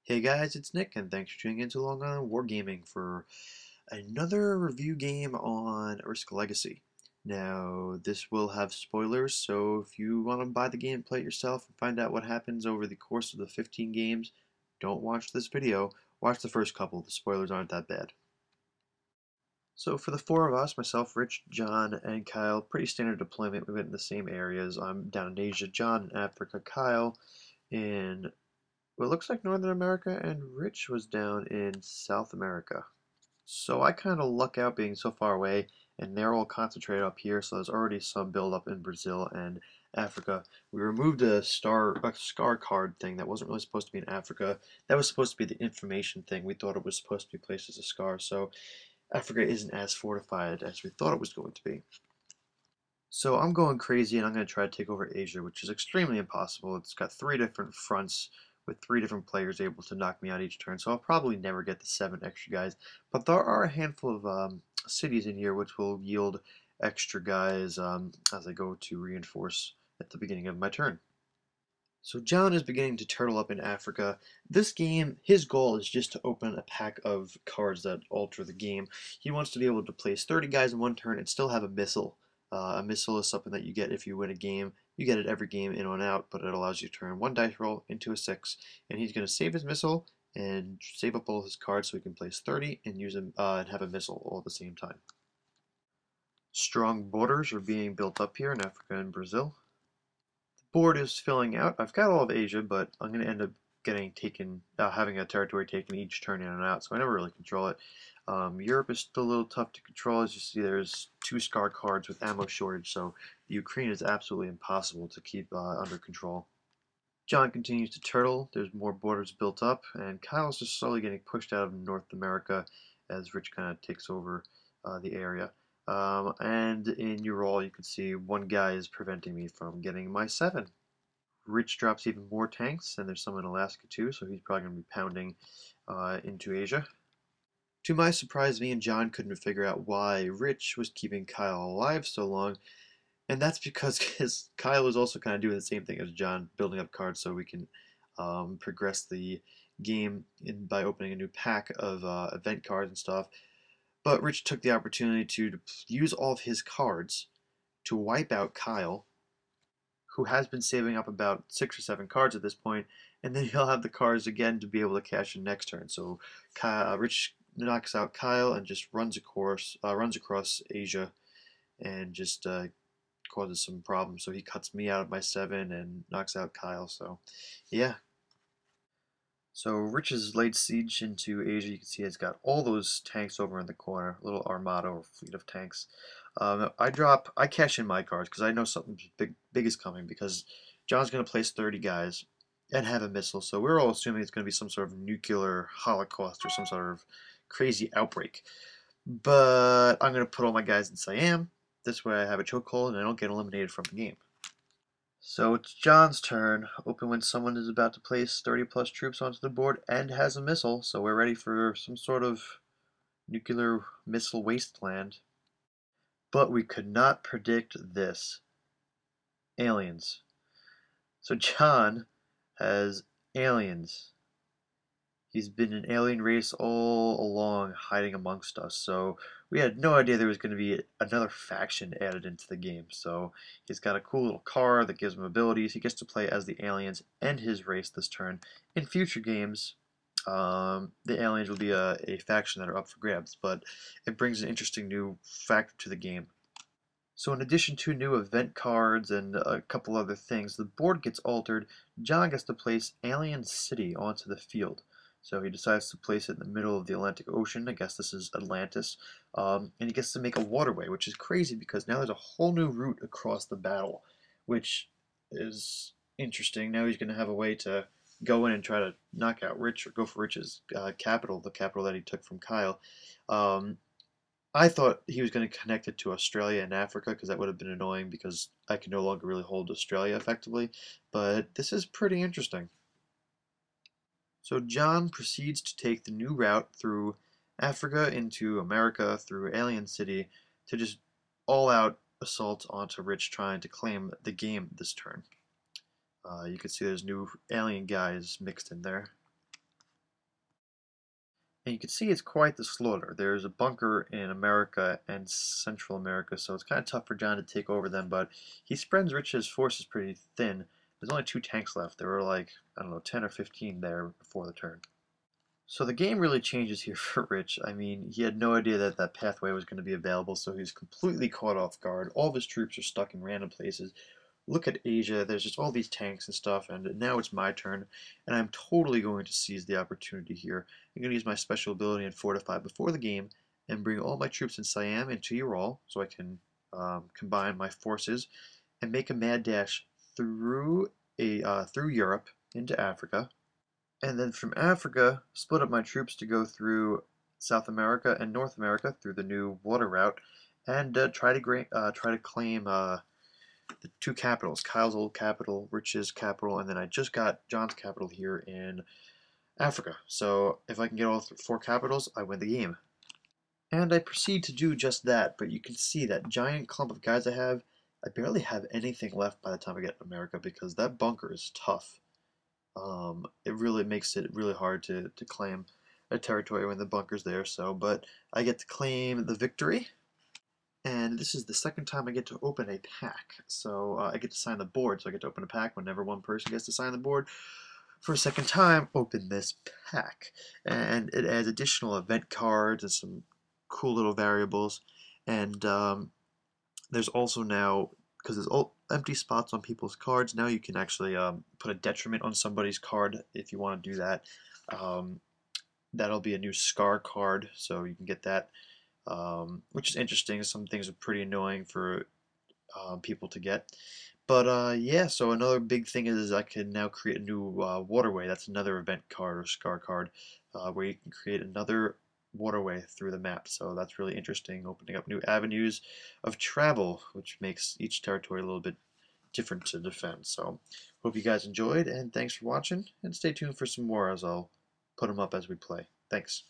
Hey guys, it's Nick, and thanks for tuning in to Long on Wargaming for another review game on Risk Legacy. Now, this will have spoilers, so if you want to buy the game and play it yourself and find out what happens over the course of the 15 games, don't watch this video. Watch the first couple. The spoilers aren't that bad. So for the four of us, myself, Rich, John, and Kyle, pretty standard deployment. We went in the same areas. I'm down in Asia, John in Africa, Kyle in well, it looks like Northern America, and Rich was down in South America. So I kind of luck out being so far away, and they're all concentrated up here, so there's already some buildup in Brazil and Africa. We removed a scar card thing that wasn't really supposed to be in Africa. That was supposed to be the information thing. We thought it was supposed to be placed as a scar, so Africa isn't as fortified as we thought it was going to be. So I'm going crazy and I'm going to try to take over Asia, which is extremely impossible. It's got three different fronts with three different players able to knock me out each turn, so I'll probably never get the 7 extra guys. But there are a handful of cities in here which will yield extra guys as I go to reinforce at the beginning of my turn. So John is beginning to turtle up in Africa. This game, his goal is just to open a pack of cards that alter the game. He wants to be able to place 30 guys in one turn and still have a missile. A missile is something that you get if you win a game. You get it every game in or out, but it allows you to turn one dice roll into a 6. And he's going to save his missile and save up all his cards so he can place 30 and use them and have a missile all at the same time. Strong borders are being built up here in Africa and Brazil. Board is filling out. I've got all of Asia, but I'm going to end up having a territory taken each turn in and out, so I never really control it. Europe is still a little tough to control. As you see, there's 2 scar cards with ammo shortage, so the Ukraine is absolutely impossible to keep under control. John continues to turtle. There's more borders built up, and Kyle's just slowly getting pushed out of North America as Rich kind of takes over the area. And in Ural, you can see one guy is preventing me from getting my 7. Rich drops even more tanks, and there's some in Alaska too, so he's probably going to be pounding into Asia. To my surprise, me and John couldn't figure out why Rich was keeping Kyle alive so long, and that's because Kyle was also kind of doing the same thing as John, building up cards so we can progress the game by opening a new pack of event cards and stuff. But Rich took the opportunity to use all of his cards to wipe out Kyle, who has been saving up about 6 or 7 cards at this point, and then he'll have the cards again to be able to cash in next turn. So Rich knocks out Kyle and just runs across Asia, and just causes some problems. So he cuts me out of my 7 and knocks out Kyle. So yeah. So Rich has laid siege into Asia. You can see he's got all those tanks over in the corner, little armada or fleet of tanks. I cash in my cards because I know something big is coming, because John's going to place 30 guys and have a missile. So we're all assuming it's going to be some sort of nuclear holocaust or some sort of crazy outbreak. But I'm going to put all my guys in Siam. This way I have a chokehold and I don't get eliminated from the game. So it's John's turn. Open when someone is about to place 30 plus troops onto the board and has a missile, so we're ready for some sort of nuclear missile wasteland. But we could not predict this. Aliens. So John has aliens. He's been an alien race all along, hiding amongst us. So we had no idea there was going to be another faction added into the game. So he's got a cool little car that gives him abilities. He gets to play as the aliens and his race this turn. In future games, the aliens will be a faction that are up for grabs, but it brings an interesting new factor to the game. So in addition to new event cards and a couple other things, the board gets altered. John gets to place Alien City onto the field. So he decides to place it in the middle of the Atlantic Ocean. I guess this is Atlantis. And he gets to make a waterway, which is crazy because now there's a whole new route across the battle, which is interesting. Now he's going to have a way to go in and try to knock out Rich, or go for Rich's capital, the capital that he took from Kyle. I thought he was going to connect it to Australia and Africa, because that would have been annoying because I can no longer really hold Australia effectively. But this is pretty interesting. So John proceeds to take the new route through Africa into America through Alien City to just all-out assault onto Rich, trying to claim the game this turn. You can see there's new alien guys mixed in there. And you can see it's quite the slaughter. There's a bunker in America and Central America, so it's kind of tough for John to take over them, but he spreads Rich's forces pretty thin. There's only 2 tanks left. There were like, I don't know, 10 or 15 there before the turn. So the game really changes here for Rich. I mean, he had no idea that that pathway was going to be available, so he's completely caught off guard. All of his troops are stuck in random places. Look at Asia, there's just all these tanks and stuff, and now it's my turn, and I'm totally going to seize the opportunity here. I'm going to use my special ability and Fortify before the game, and bring all my troops in Siam into Ural, so I can combine my forces, and make a mad dash through Europe into Africa, and then from Africa, split up my troops to go through South America and North America through the new water route, and try to claim the 2 capitals, Kyle's old capital, Rich's capital, and then I just got John's capital here in Africa. So if I can get all 4 capitals, I win the game. And I proceed to do just that, but you can see that giant clump of guys I have, I barely have anything left by the time I get to America because that bunker is tough. It really makes it really hard to claim a territory when the bunker's there. So, but I get to claim the victory, and this is the second time I get to open a pack. So I get to sign the board. So I get to open a pack whenever one person gets to sign the board. For a second time, open this pack, and it adds additional event cards and some cool little variables. And there's also now, because there's all empty spots on people's cards, now you can actually put a detriment on somebody's card if you want to do that. Um, that'll be a new scar card, so you can get that, which is interesting. Some things are pretty annoying for people to get. But yeah, so another big thing is I can now create a new waterway. That's another event card or scar card where you can create another waterway through the map. So that's really interesting, opening up new avenues of travel, which makes each territory a little bit different to defend. So hope you guys enjoyed, and thanks for watching, and stay tuned for some more as I'll put them up as we play. Thanks.